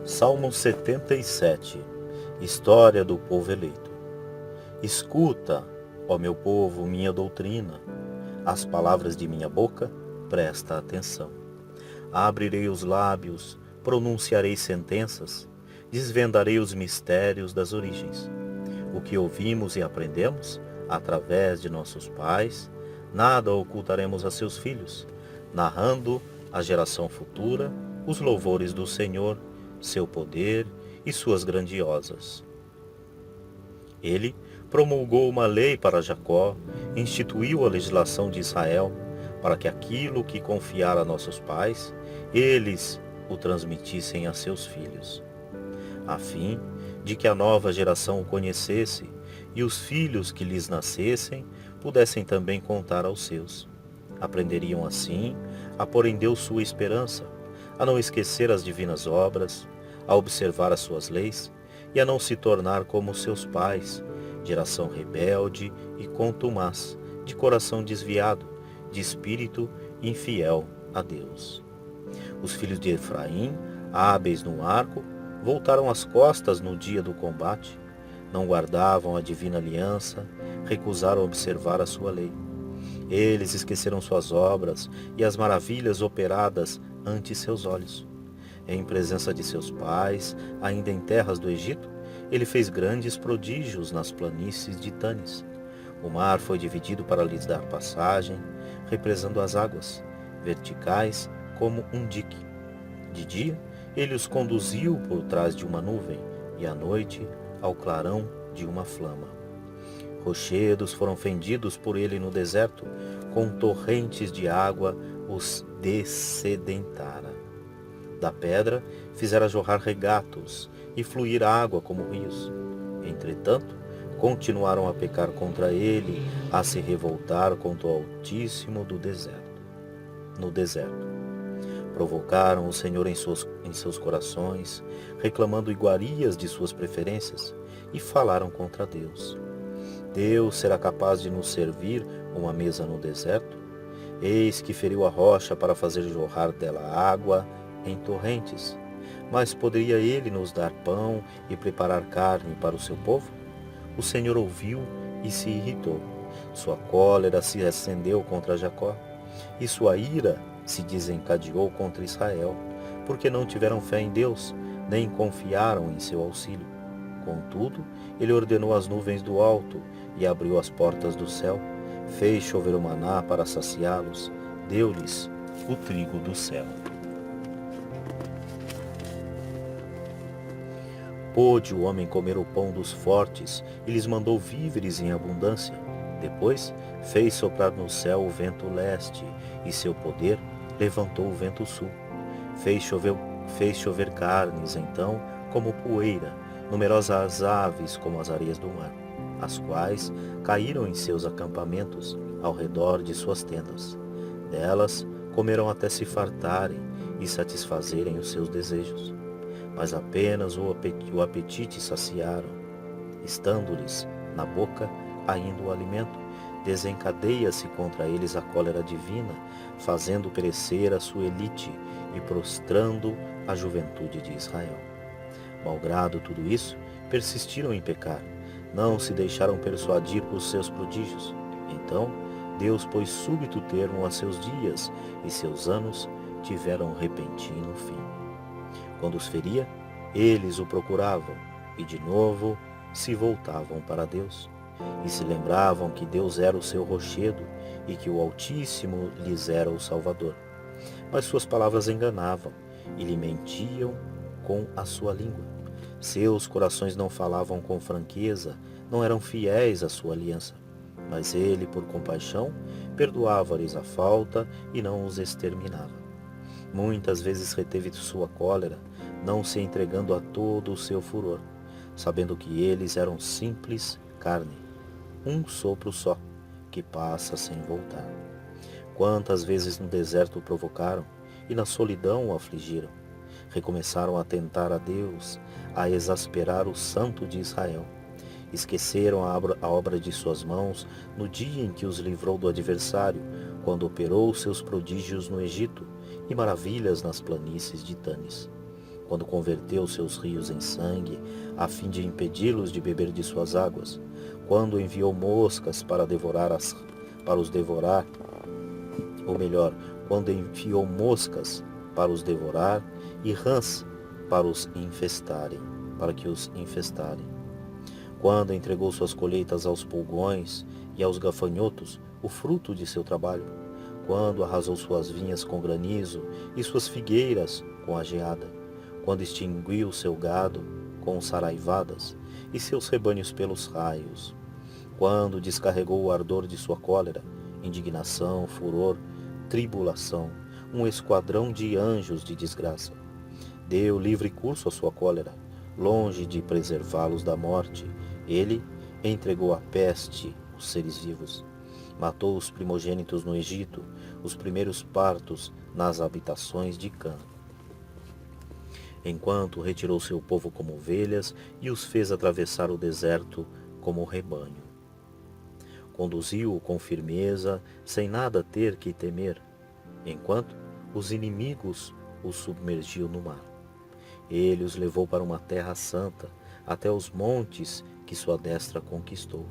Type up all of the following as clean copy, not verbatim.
Salmo 77. História do povo eleito. Escuta, ó meu povo, minha doutrina. As palavras de minha boca, presta atenção. Abrirei os lábios, pronunciarei sentenças, desvendarei os mistérios das origens. O que ouvimos e aprendemos, através de nossos pais, nada ocultaremos a seus filhos, narrando à geração futura os louvores do Senhor, seu poder e suas grandiosas. Ele promulgou uma lei para Jacó, instituiu a legislação de Israel, para que aquilo que confiara a nossos pais, eles o transmitissem a seus filhos, a fim de que a nova geração o conhecesse e os filhos que lhes nascessem pudessem também contar aos seus. Aprenderiam assim a pôr em Deus sua esperança, a não esquecer as divinas obras, a observar as suas leis e a não se tornar como seus pais, geração rebelde e contumaz, de coração desviado, de espírito infiel a Deus. Os filhos de Efraim, hábeis no arco, voltaram as costas no dia do combate, não guardavam a divina aliança, recusaram observar a sua lei. Eles esqueceram suas obras e as maravilhas operadas ante seus olhos. Em presença de seus pais, ainda em terras do Egito, ele fez grandes prodígios nas planícies de Tanis. O mar foi dividido para lhes dar passagem, represando as águas, verticais como um dique. De dia, ele os conduziu por trás de uma nuvem, e à noite, ao clarão de uma flama. Rochedos foram fendidos por ele no deserto, com torrentes de água os dessedentara. Da pedra fizera jorrar regatos e fluir água como rios. Entretanto, continuaram a pecar contra ele, a se revoltar contra o Altíssimo no deserto. Provocaram o Senhor em seus corações, reclamando iguarias de suas preferências, e falaram contra Deus. Deus será capaz de nos servir uma mesa no deserto? Eis que feriu a rocha para fazer jorrar dela água em torrentes. Mas poderia ele nos dar pão e preparar carne para o seu povo? O Senhor ouviu e se irritou. Sua cólera se acendeu contra Jacó, e sua ira se desencadeou contra Israel, porque não tiveram fé em Deus, nem confiaram em seu auxílio. Contudo, ele ordenou as nuvens do alto e abriu as portas do céu, fez chover o maná para saciá-los, deu-lhes o trigo do céu. Pôde o homem comer o pão dos fortes e lhes mandou víveres em abundância. Depois fez soprar no céu o vento leste, e seu poder levantou o vento sul. Fez chover carnes, então, como poeira, numerosas aves como as areias do mar, as quais caíram em seus acampamentos, ao redor de suas tendas. Delas comerão até se fartarem e satisfazerem os seus desejos. Mas apenas o apetite saciaram. Estando-lhes na boca ainda o alimento, desencadeia-se contra eles a cólera divina, fazendo perecer a sua elite e prostrando a juventude de Israel. Malgrado tudo isso, persistiram em pecar, não se deixaram persuadir por seus prodígios. Então, Deus pôs súbito termo a seus dias, e seus anos tiveram repentino fim. Quando os feria, eles o procuravam, e de novo se voltavam para Deus, e se lembravam que Deus era o seu rochedo, e que o Altíssimo lhes era o Salvador. Mas suas palavras enganavam, e lhe mentiam com a sua língua. Seus corações não falavam com franqueza, não eram fiéis à sua aliança. Mas ele, por compaixão, perdoava-lhes a falta e não os exterminava. Muitas vezes reteve sua cólera, não se entregando a todo o seu furor, sabendo que eles eram simples carne, um sopro só, que passa sem voltar. Quantas vezes no deserto o provocaram, e na solidão o afligiram. Recomeçaram a tentar a Deus, a exasperar o Santo de Israel. Esqueceram a obra de suas mãos no dia em que os livrou do adversário, quando operou seus prodígios no Egito e maravilhas nas planícies de Tanis. quando converteu seus rios em sangue, a fim de impedi-los de beber de suas águas, quando enviou moscas para os devorar, ou melhor, quando enviou moscas para os devorar e rãs para que os infestarem. Quando entregou suas colheitas aos pulgões e aos gafanhotos, o fruto de seu trabalho, quando arrasou suas vinhas com granizo e suas figueiras com a geada, quando extinguiu seu gado com saraivadas e seus rebanhos pelos raios, quando descarregou o ardor de sua cólera, indignação, furor, tribulação, um esquadrão de anjos de desgraça. Deu livre curso à sua cólera, longe de preservá-los da morte. Ele entregou à peste os seres vivos. Matou os primogênitos no Egito, os primeiros partos nas habitações de Cã. Enquanto retirou seu povo como ovelhas e os fez atravessar o deserto como rebanho. Conduziu-o com firmeza, sem nada ter que temer, enquanto os inimigos os submergiu no mar. Ele os levou para uma terra santa, até os montes que sua destra conquistou.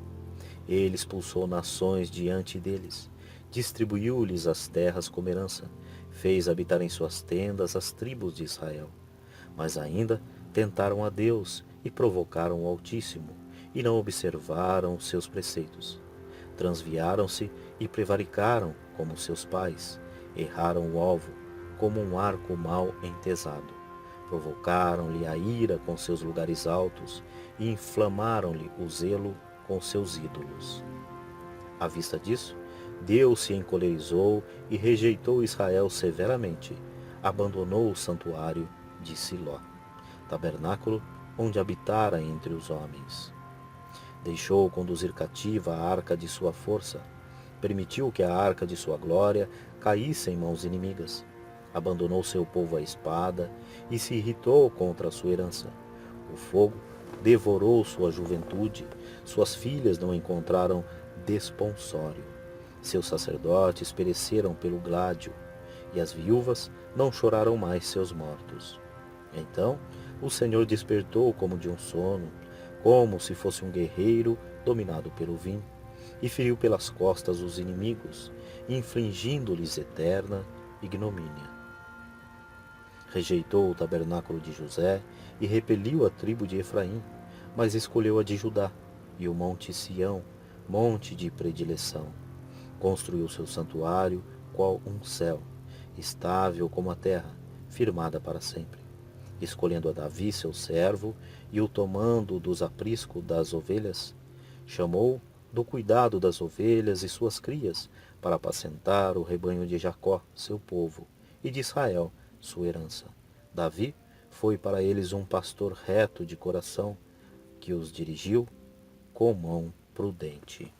Ele expulsou nações diante deles, distribuiu-lhes as terras como herança, fez habitar em suas tendas as tribos de Israel. Mas ainda tentaram a Deus e provocaram o Altíssimo, e não observaram seus preceitos. Transviaram-se e prevaricaram como seus pais, erraram o alvo, como um arco mal entesado. Provocaram-lhe a ira com seus lugares altos e inflamaram-lhe o zelo com seus ídolos. À vista disso, Deus se encolerizou e rejeitou Israel severamente. Abandonou o santuário de Siló, tabernáculo onde habitara entre os homens. Deixou conduzir cativa a arca de sua força. Permitiu que a arca de sua glória caísse em mãos inimigas. Abandonou seu povo à espada e se irritou contra a sua herança. O fogo devorou sua juventude, suas filhas não encontraram desponsório. Seus sacerdotes pereceram pelo gládio, e as viúvas não choraram mais seus mortos. Então o Senhor despertou como de um sono, como se fosse um guerreiro dominado pelo vinho, e feriu pelas costas os inimigos, infligindo-lhes eterna ignomínia. Rejeitou o tabernáculo de José e repeliu a tribo de Efraim, mas escolheu a de Judá e o monte Sião, monte de predileção. Construiu seu santuário qual um céu, estável como a terra, firmada para sempre. Escolhendo a Davi seu servo e o tomando dos apriscos das ovelhas, chamou do cuidado das ovelhas e suas crias para apacentar o rebanho de Jacó, seu povo, e de Israel, sua herança. Davi foi para eles um pastor reto de coração, que os dirigiu com mão prudente.